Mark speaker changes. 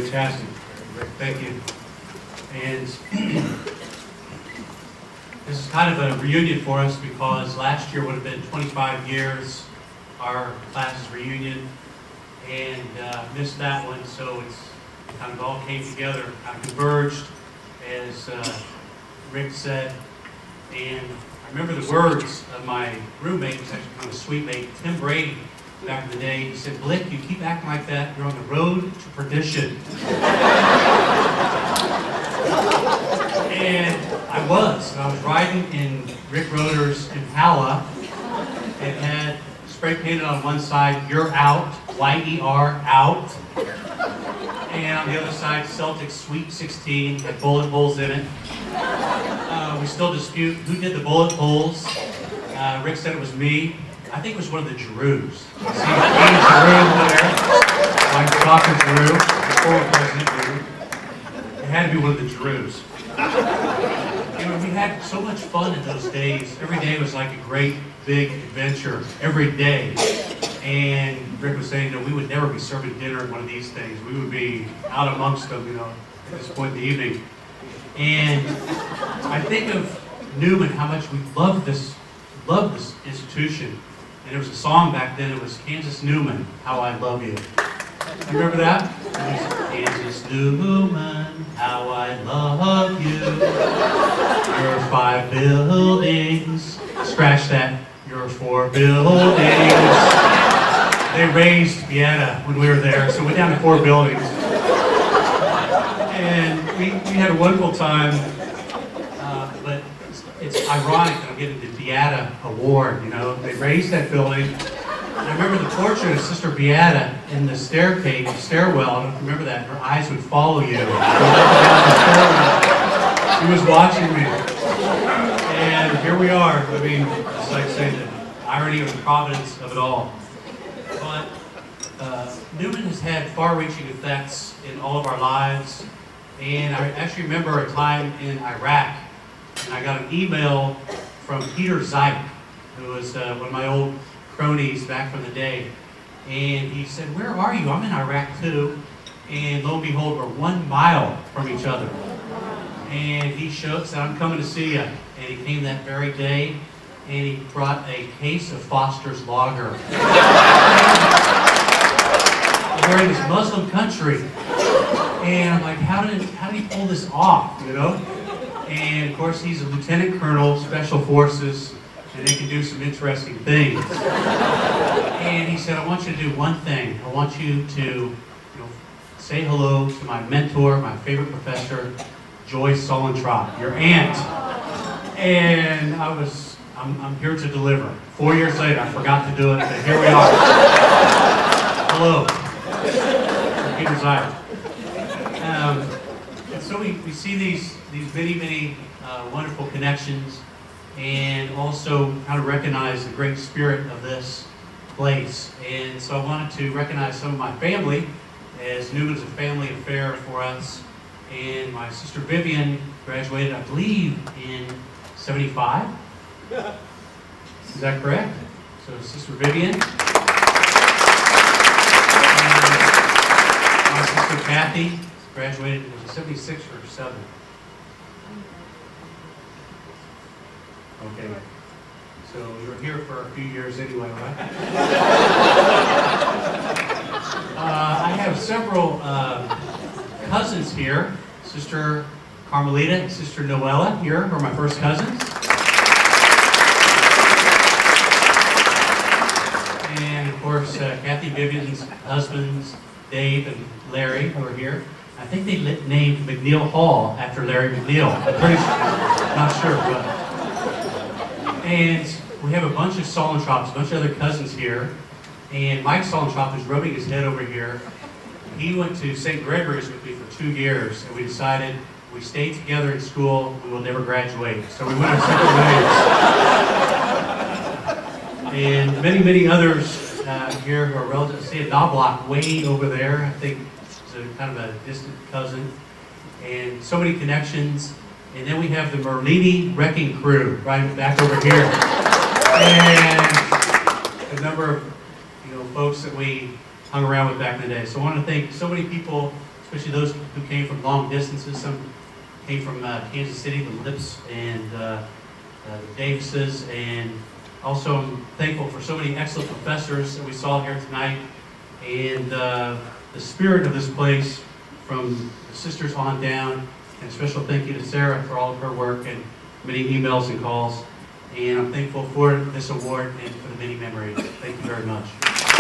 Speaker 1: Fantastic. Thank you. And this is kind of a reunion for us because last year would have been 25 years, our class's reunion, and missed that one, so it's kind of all came together, kind of converged, as Rick said. And I remember the words of my roommate, who's actually kind of a sweet mate, Tim Brady, back in the day. He said, "Blick, you keep acting like that, you're on the road to perdition." And I was riding in Rick Roeder's Impala. It had spray painted on one side, "You're out," Y-E-R, out. And on the other side, Celtics Sweet 16, had bullet holes in it. We still dispute who did the bullet holes. Rick said it was me. I think it was one of the Giroux. See, Giroux over there, like Dr. Giroux, the former President Giroux. It had to be one of the Giroux. You know, we had so much fun in those days. Every day was like a great big adventure. Every day. And Rick was saying, you know, we would never be serving dinner at one of these things. We would be out amongst them, you know, at this point in the evening. And I think of Newman, how much we loved this institution. And there was a song back then, it was Kansas Newman, "How I Love You." You remember that? It was, "Kansas Newman, how I love you. Your 5 buildings." Scratch that. "Your 4 buildings." They raised Beata when we were there, so we went down to 4 buildings. And we had a wonderful time, but it's ironic that I'm getting the Beata Award, you know. They raised that building. And I remember the portrait of Sister Beata in the staircase, stairwell. I don't know if you remember that. Her eyes would follow you. She was watching me. And here we are. I mean, it's like saying the irony or the providence of it all. But Newman has had far-reaching effects in all of our lives. And I actually remember a time in Iraq, and I got an email from Peter Zeik, who was one of my old cronies back from the day. And he said, "Where are you? I'm in Iraq too." And lo and behold, we're 1 mile from each other. And he said, "I'm coming to see you." And he came that very day, and he brought a case of Foster's Lager. We're in this Muslim country. And I'm like, how did he pull this off, you know? And of course, he's a lieutenant colonel, special forces, and they can do some interesting things. And he said, "I want you to do one thing. I want you to, you know, say hello to my mentor, my favorite professor, Joyce Solentrop, your aunt." And I'm here to deliver. 4 years later, I forgot to do it, but here we are. Hello. Peter Zeik. And so we see these many wonderful connections, and also kind of recognize the great spirit of this place. And so I wanted to recognize some of my family, as Newman's a family affair for us. And my sister Vivian graduated, I believe, in 75. Is that correct? So Sister Vivian. And my sister Kathy graduated, was it 76 or 7? Okay. So you were here for a few years anyway, right? I have several cousins here. Sister Carmelita and Sister Noella here are my first cousins. And of course, Kathy Vivian's husbands, Dave and Larry, who are here. I think they named McNeil Hall after Larry McNeil. I'm pretty sure, not sure, but. And we have a bunch of Solentrops, a bunch of other cousins here. And Mike Solentrop is rubbing his head over here. He went to St. Gregory's with me for 2 years, and we decided we stayed together in school, we will never graduate. So we went our separate ways. And many others here who are relatives. See a Knobloch way over there, I think it's kind of a distant cousin. And so many connections. And then we have the Merlini Wrecking Crew right back over here. And a number of folks that we hung around with back in the day. So I want to thank so many people, especially those who came from long distances. Some came from Kansas City, the Lips, and the Davises, and also I'm thankful for so many excellent professors that we saw here tonight, and the spirit of this place from the sisters on down. And a special thank you to Sarah for all of her work and many emails and calls. And I'm thankful for this award and for the many memories. Thank you very much.